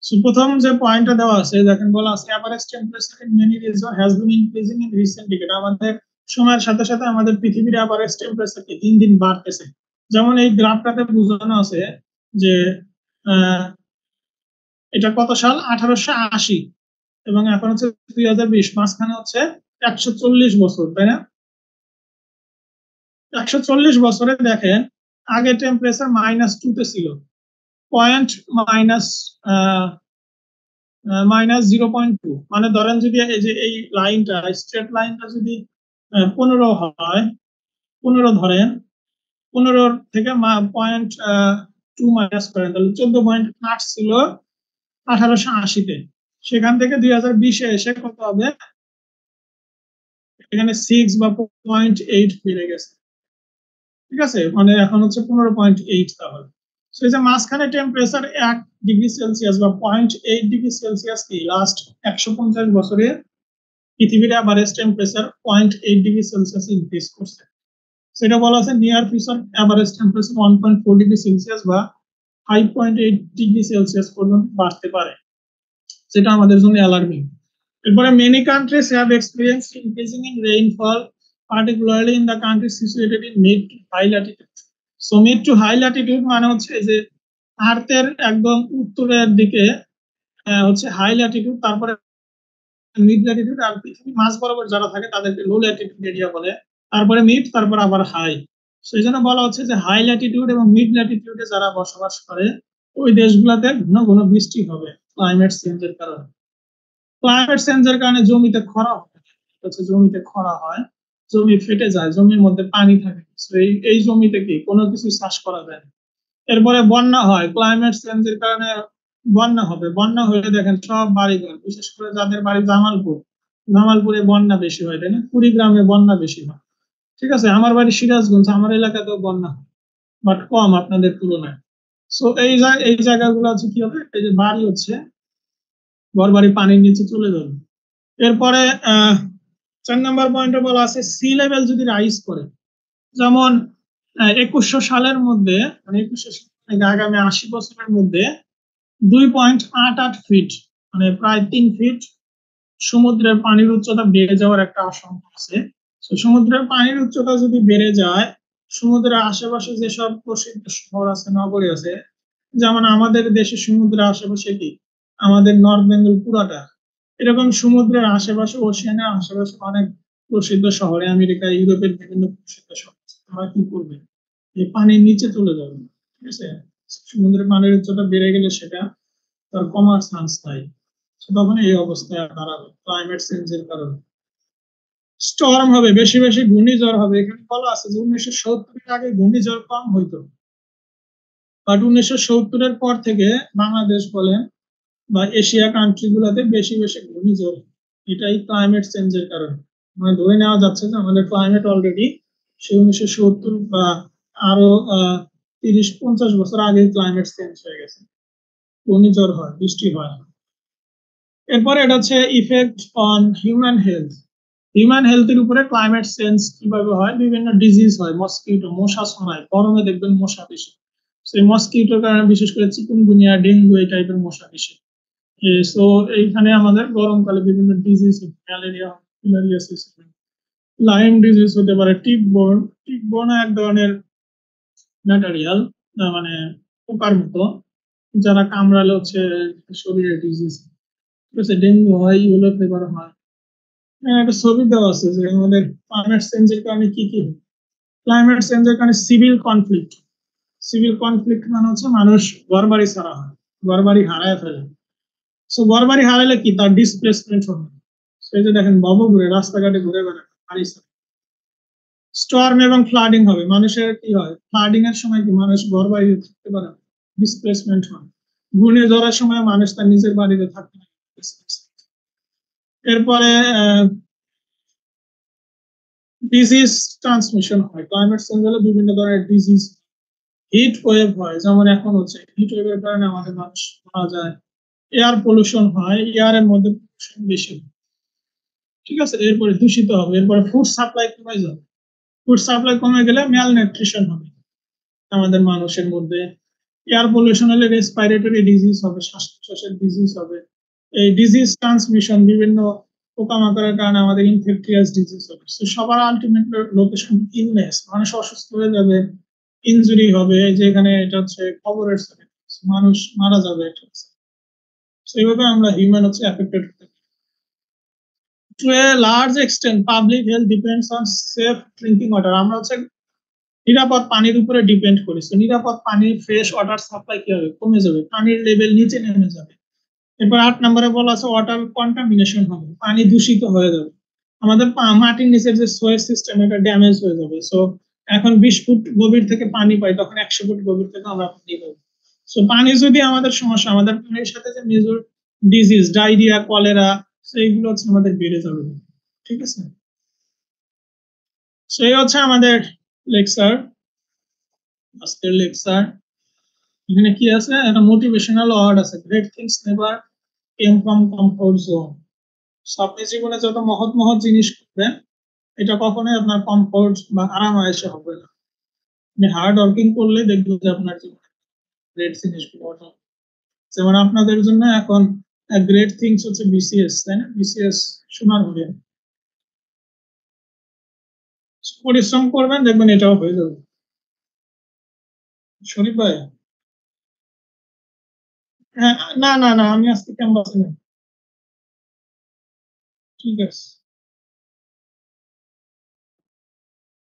সো প্রথম যে পয়েন্টটা দেওয়া আছে দেখেন, বলা আছে average temperature in many reason has been increasing in recent decade. আমাদের সময়ের সাথে সাথে আমাদের পৃথিবীর এভারেজ টেম্পারেচার কি দিন দিন বাড়তেছে। যেমন এই গ্রাফটাতে বোঝানো আছে যে এটা কত সাল, 1880, এবং এখন হচ্ছে 2020, মাঝখানে হচ্ছে 140 বছর, তাই না? 140 বছরে দেখেন আগে টেম্পারেচার -2 তে ছিল, পয়েন্ট -0.2, মানে ধরেন যদি এই যে এই লাইনটা, স্ট্রেট লাইনটা যদি 15 হয়, 15 ধরেন, 15 থেকে 0.2 মাইনাস করেন, তাহলে 14.8 ছিল 1880-তে। সেখান থেকে 2020-এ এসে কত হবে, এখানে 6 বা 0.8 বেড়ে গেছে। ঠিক আছে, মানে এখন হচ্ছে 15.8। তাহলে সেই যে মাঝখানে টেম্পারেচার 1 ডিগ্রি সেলসিয়াস বা 0.8 ডিগ্রি সেলসিয়াস কি লাস্ট 150 বছরে পৃথিবীর average temperature 0.8 degree Celsius increase করছে। সেটা বলা আছে near future average temperature 1.4 degree Celsius বা 5.8 ডিগ্রি সেলসিয়াস পর্যন্ত বাড়তে পারে, সেটা আমাদের জন্য অ্যালার্মিং। এরপরে many countries have experienced increasing in rainfall particularly in the countries situated in mid to high latitude. So mid to high latitude মানে হচ্ছে যে আর্থের একদম উত্তরের দিকে হচ্ছে হাই ল্যাটিটিউড, তারপরে মিড ল্যাটিটিউড, আর পৃথিবীর মাঝ বরাবর যারা থাকে তাদেরকে লো ল্যাটিটিউড এরিয়া বলে, তারপরে মিড, তারপর আবার হাই। সেই জন্য বলা হচ্ছে যে হাই ল্যাটিটিউড এবং মিড ল্যাটিটিউডে যারা বসবাস করে ওই দেশগুলোতে ঘন ঘন বৃষ্টি হবে ক্লাইমেট চেঞ্জের কারণে। ক্লাইমেট চেঞ্জের কারণে জমিতে খরা হয়, জমিতে খরা হয়, জমি ফেটে যায়, জমির মধ্যে পানি থাকে, এই জমিতে কি কোনো কিছু চাষ করা যায় না। এরপরে বন্যা হয়, ক্লাইমেট চেঞ্জের কারণে বন্যা হবে, বন্যা হয়ে দেখেন সব বাড়িঘর, বিশেষ করে যাদের বাড়ি জামালপুরে বন্যা বেশি হয়, তাই না? কুড়িগ্রামে বন্যা বেশি হয়। ঠিক আছে, আমার বাড়ি সিরাজগঞ্জ, আমার এলাকাতেও বন্যা হয়, বাট কম আপনাদের তুলনায়। সো এই জায়গাগুলো হচ্ছে কি হবে, এই যে বাড়ি হচ্ছে ঘর বাড়ি পানির নিচে চলে যাবে। এরপরে 4 নম্বর পয়েন্টে বলা আছে সি লেভেল যদি রাইজ করে, যেমন 2100 সালের মধ্যে, মানে 2100 সাল থেকে আগামী 80 বছরের মধ্যে 2.88 ফিট, মানে প্রায় 3 ফিট সমুদ্রের পানির উচ্চতা বেড়ে যাওয়ার একটা আশঙ্কা আছে। সমুদ্রের পানির উচ্চতা যদি বেড়ে যায়, সমুদ্রের আশেপাশে যেসব প্রসিদ্ধ শহর আছে, নগরী আছে, যেমন আমাদের দেশে সমুদ্রের আশেপাশে কি আমাদের নর্থ বেঙ্গল পুরাটা, এরকম সমুদ্রের আশেপাশে, ওশিয়ানের আশেপাশে অনেক প্রসিদ্ধ শহরে, আমেরিকা, ইউরোপের বিভিন্ন প্রসিদ্ধ শহর, তারা কি করবে, এই পানির নিচে চলে যাবে। ঠিক আছে, সমুদ্রের পানির উচ্চতা বেড়ে গেলে সেটা তার কমার চান্স নাই, তখন এই অবস্থায় দাঁড়াবে ক্লাইমেট চেঞ্জের কারণে। স্টর্ম হবে, বেশি বেশি ঘূর্ণিঝড় হবে। এখানে বলা আছে যে 1970-এর আগে ঘূর্ণিঝড় কম হইতো, বাট 1970-এর পর থেকে বাংলাদেশ বলেন বা এশিয়া কান্ট্রি গুলাতে বেশি বেশি ঘূর্ণিঝড়, এটাই ক্লাইমেট চেঞ্জের কারণে। মানে ধরে নেওয়া যাচ্ছে যে আমাদের ক্লাইমেট অলরেডি সেই 1970 বা আরো 30-50 বছর আগে ক্লাইমেট চেঞ্জ হয়ে গেছে, ঘূর্ণিঝড় হয়, বৃষ্টি হয়। এরপরে এটা হচ্ছে effect on human health. Human হেলথের উপরে ক্লাইমেট চেঞ্জ কিভাবে হয়, বিভিন্ন ডিজিজ হয়, মসকিটো, মশা ছড়ায়, গরমে দেখবেন মশা বেশি, সেই মসকিটোর কারণে বিশেষ করে চিকুনগুনিয়া, ডেঙ্গু এই টাইপের মশা বেশি। সো এইখানে আমাদের গরমকালে বিভিন্ন disease, malaria, filariasis, Lyme disease হতে পারে, টিকবোর্ন। টিকবোর্ন এক ধরনের ম্যাটেরিয়াল, মানে পোকার মতো, যারা কামড়ালে হচ্ছে শরীরে ডিজিজ, ঠিক আছে, ডেঙ্গু হয়, ইয়েলো ফিভার হয়। একটা ছবি দেওয়া আছে যে আমাদের ক্লাইমেট চেঞ্জের কারণে কি কি হয়। ক্লাইমেট চেঞ্জের কারণে সিভিল কনফ্লিক্ট। সিভিল কনফ্লিক্ট মানে হচ্ছে মানুষ ঘর বাড়ি ছাড়া হয়, ঘর বাড়ি হারায় ফেলে। সো ঘর বাড়ি হারাইলে কি, তার ডিসপ্লেসমেন্ট হবে। সেই যে দেখেন বব ঘুরে রাস্তাঘাটে ঘুরে বেড়ায় বাড়ি ছাড়া। স্টর্ম এবং ফ্লাডিং হবে, মানুষের কি হয়, ফ্লাডিং এর সময় কি মানুষ ঘর বাড়িতে থাকতে পারে, ডিসপ্লেসমেন্ট হয়। ঘূর্ণিঝড়ের সময় মানুষ তার নিজের বাড়িতে থাকতে পারে। এরপরে ডিজিজ ট্রান্সমিশন হয়, ক্লাইমেট চেঞ্জ হলে বিভিন্ন ধরনের ডিজিজ। হিট ওয়েভ হয়, যেমন এখন হচ্ছে, হিট ওয়েভের কারণে আমাদের মানুষ মারা যায়। এয়ার পলিউশন হয়, এয়ারের মধ্যে পলিউশন বেশি হয়, ঠিক আছে। এরপরে দূষিত হবে, এরপরে ফুড সাপ্লাই কমে যাবে। ফুড সাপ্লাই কমে গেলে ম্যাল নিউট্রিশন হবে আমাদের মানুষের মধ্যে। এয়ার পলিউশন হলে রেসপিরেটরি ডিজিজ হবে, শ্বাস প্রশ্বাসের ডিজিজ হবে। এই ডিজিজ ট্রান্সমিশন বিভিন্ন পোকামাকড়ের কারণে আমাদের ইনফেকটিয়াস ডিজিজ হবে। তো সবার আলটিমেট লোকেশন ইলনেস, মানুষ অসুস্থ হয়ে যাবে, ইনজুরি হবে, যেখানে এটা হচ্ছে খবরের মানুষ মারা যাবে। সেইভাবে আমরা হিউম্যান হচ্ছে অ্যাফেক্টেড হতে পারি। To a large extent public health depends on safe drinking water. আমরা হচ্ছে নিরাপদ পানির উপরে ডিপেন্ড করি। তো নিরাপদ পানি, ফ্রেশ ওয়াটার সাপ্লাই কি হবে, কমে যাবে, পানির লেভেল নিচে নেমে যাবে। এরপর 8 নম্বরে বলা আছে ওয়াটার কন্টামিনেশন হবে, পানি দূষিত হয়ে যাবে। আমাদের মাটির নিচের যে সোয়েজ সিস্টেম, এটা ড্যামেজ হয়ে যাবে। সো এখন 20 ফুট গভীর থেকে পানি পাই, তখন 100 ফুট গভীর থেকে আমরা পানি পাবো। সো পানি যদি আমাদের সমস্যা, আমাদের পানির সাথে যে মেজর ডিজিজ, ডায়রিয়া, কলেরা, সেইগুলো হচ্ছে আমাদের বেড়ে যাবে, ঠিক আছে। সেই হচ্ছে আমাদের লেকচার, আজকের লেকচার। এখানে কি আছে, একটা মোটিভেশনাল ওয়ার্ড আছে, great things never came from comfort zone. আপনি জীবনে যত মহৎ মহৎ জিনিস করবেন, এটা কখনোই আপনার কমফোর্ট বা আরাম আয়েসে হবে না। আপনি হার্ড ওয়ার্কিং করলে দেখবেন যে আপনার জীবনে গ্রেট জিনিসগুলো অর্জন। যেমন আপনাদের জন্য এখন গ্রেট থিংস হচ্ছে বিসিএস, তাই না? বিসিএস শোনার হবে, পরিশ্রম করবেন, দেখবেন এটাও হয়ে যাবে। শরীফ ভাই, হ্যাঁ, না না না, আমি আজকে ক্যাম্পাসে নেই, ঠিক আছে।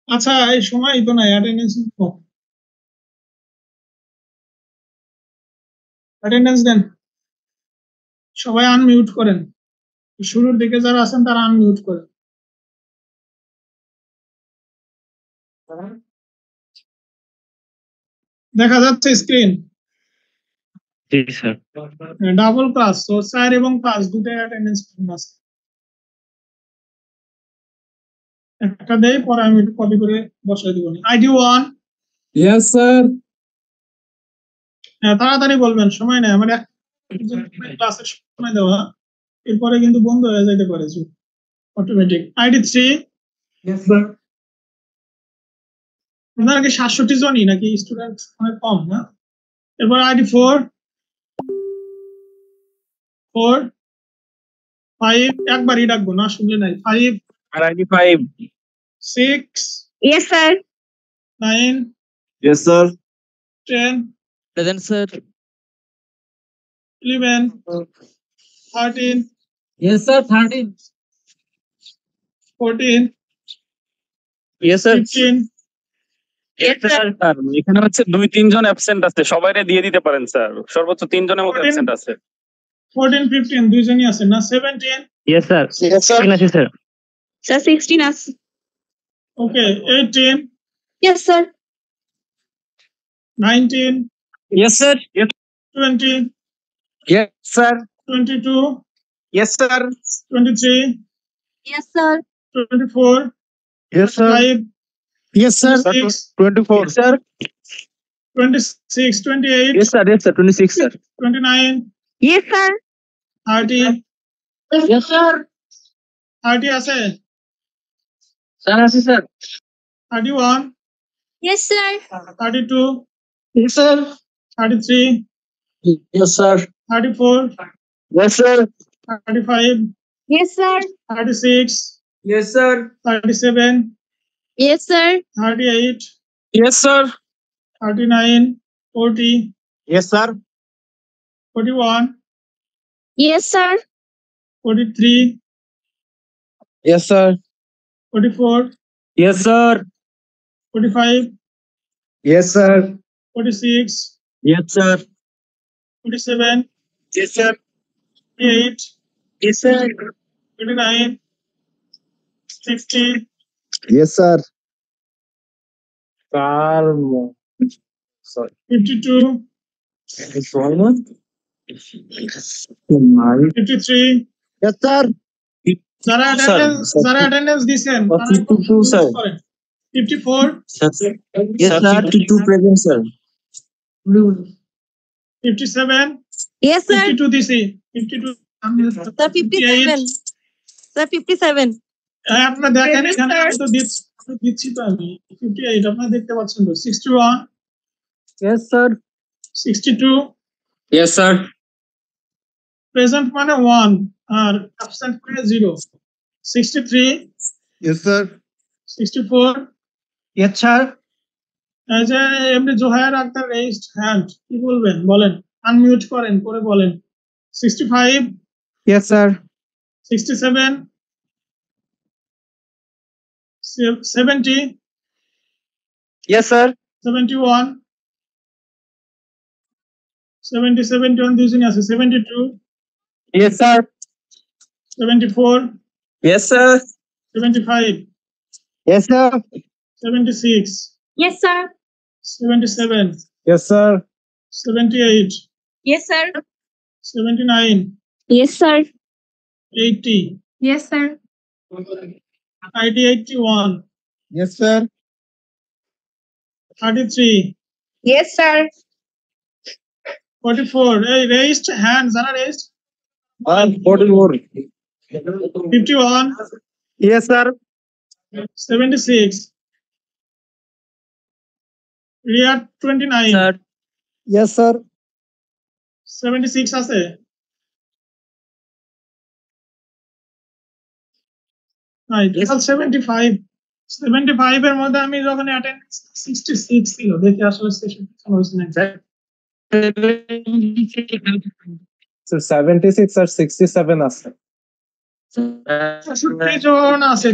আচ্ছা, এই সময় তো নাই, অ্যাটেন্ডেন্স অ্যাটেন্ডেন্স দেন, সবাই আনমিউট করেন, শুরুর দিকে যারা আছেন তারা আনমিউট করেন। দেখা যাচ্ছে স্ক্রিন? জি স্যার। ডাবল ক্লাস, তো স্যার এবং ক্লাস দুটো অ্যাটেন্ডেন্স আছে। একটা দেই, পরে আমি কপি করে বসাই দিব। আইডি 1। Yes, sir. হ্যাঁ, তাড়াতাড়ি বলবেন, সময় নেই আমার, ক্লাসের সময় দেওয়া, এরপরে কিন্তু বন্ধ হয়ে যেতে পারে অটোমেটিক। আইডি 3। Yes, sir. আপনারা কি 67 জনই নাকি স্টুডেন্ট অনেক কম না? এরপর আইডি 4, 5, একবারই ডাকবো, না শুনলে নাই। 5, আর ID 5। 6, Yes, sir. 9, Yes, sir. 10, Present, sir. 11, 13, Yes, sir. 13. 14, yes sir. 15, sir এখানে হচ্ছে 2-3 জন অ্যাবসেন্ট আছে, সবাইরে দিয়ে দিতে পারেন স্যার, সর্বোচ্চ 3 জনের মতো অ্যাবসেন্ট আছে। 14, 15 দুইজনই আছে না? 17, ইয়েস স্যার, Yes, sir. আছি স্যার। Sir, 16 us. ওকে, 18, Yes, sir. 19, Yes, sir. 20, Yes, sir. 22, Yes, sir. 23, Yes, sir. 24, Yes, sir. 25, Yes, sir. 26, 24. Yes, sir. 26, 28, Yes, sir. Yes, sir. 26, sir. 29, Yes, sir. 30, Yes, sir. 30 আছে, Sir, আছে, sir. 31, Yes, sir. 32, Yes, sir. 33, Yes, sir. 34, Yes, sir. 35, Yes, sir. 36, Yes, sir. 37, Yes, sir. 38, Yes, sir. 39, 40, Yes, sir. 41, Yes, sir. 43, Yes, sir. 44, Yes, sir. 45, Yes, sir. 46, Yes, sir. 47, Yes, sir. 48, Yes, sir. 49, 50, Yes, sir. Calmo. Sorry. 52, It's one. 53, Yes, sir. যারা Sir. Attendance দিছেন Or তারা একটু 52, mute sir. করেন। 54, Yes, sir. 52 present, sir. 57, Yes, sir. 52 দিছি, 52, Sir, 57. Sir, 57. হ্যাঁ, আপনারা দেখেন Yes, এখানে sir. আমি তো দিচ্ছি তো আমি 58 আপনারা দেখতে পাচ্ছেন তো 61, Yes, sir. 62, Yes, sir. Present মানে 1 আর অ্যাবসেন্ট মানে 0, 63, Yes, sir. 64, Yes, sir. এই যে এমনি জোহায়ের আক্তার রেইজড হ্যান্ড কি বলবেন বলেন, আনমিউট করেন করে বলেন। 65, Yes, sir. 67, 70, Yes, sir. 71, 70, 71 দুইজনই আছে, 72, Yes, sir. 74, Yes, sir. 75, Yes, sir. 76, Yes, sir. 77, Yes, sir. 78, Yes, sir. 79, Yes, sir. 80, Yes, sir. ID 81, Yes, sir. 33, Yes, sir. 44, এই রেইজড হ্যান্ড যারা raised 44. 51, Yes, sir. 76, Riyad 29, Sir. Yes, sir. 76 আছে, total 75, 75 এর মধ্যে আমি যখন attendance 66 ছিল দেখি আসলে স্টেশন হয়েছে না। Sir, 76 আর 67 আছে। 66 জন আছে,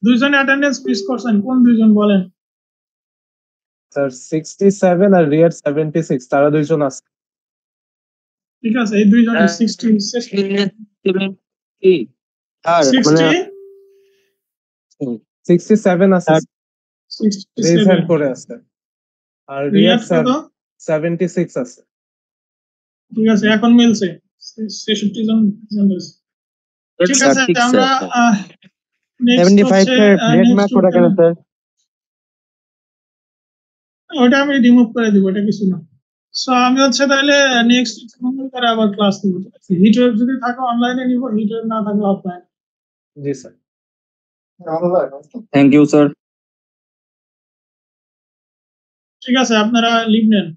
দুইজন অ্যাটেন্ডেন্স মিস করছেন, কোন দুইজন বলেন? Sir, 67 আর রিয়ার 76 তারা দুইজন আছে। ঠিক আছে, এই দুইজন 60, 67 আছে, 67, রেজ হ্যান্ড করে আছে। আর রিয়ার রিয়াদ স্যার কত? 76 আছে। ঠিক আছে, এখন মিলছে 66 জন রয়েছে। ঠিক আছে, আমরা next 75 হচ্ছে, sir. Red next mark করে কেন হচ্ছে- স্যার? ওটা আমি রিমুভ করে দিব, এটা কিছু না। সো আমি হচ্ছে তাহলে নেক্সট মঙ্গলবারে আবার ক্লাস নিব। হিট ওয়েভ যদি থাকে অনলাইনে নিব, হিট ওয়েভ না থাকলে অফলাইন। জি স্যার। Thank you sir. ঠিক আছে, আপনারা লিভ নেন।